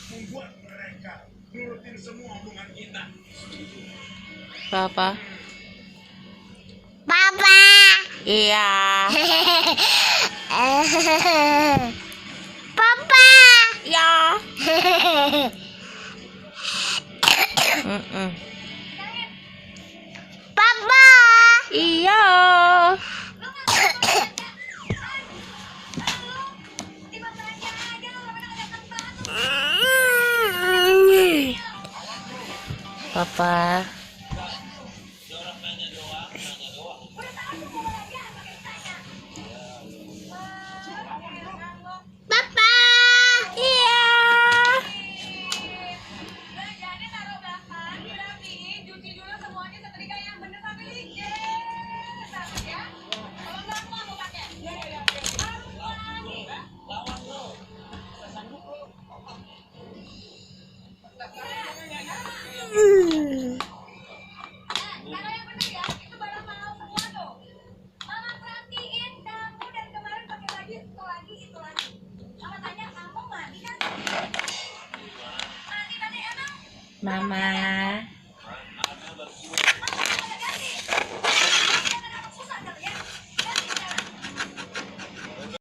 membuat mereka nurutin semua omongan kita. Papa. Papa. Iya. Papa. Ya. Mm-mm. Papa. Iya. Papa. Papa. Iya. Mama.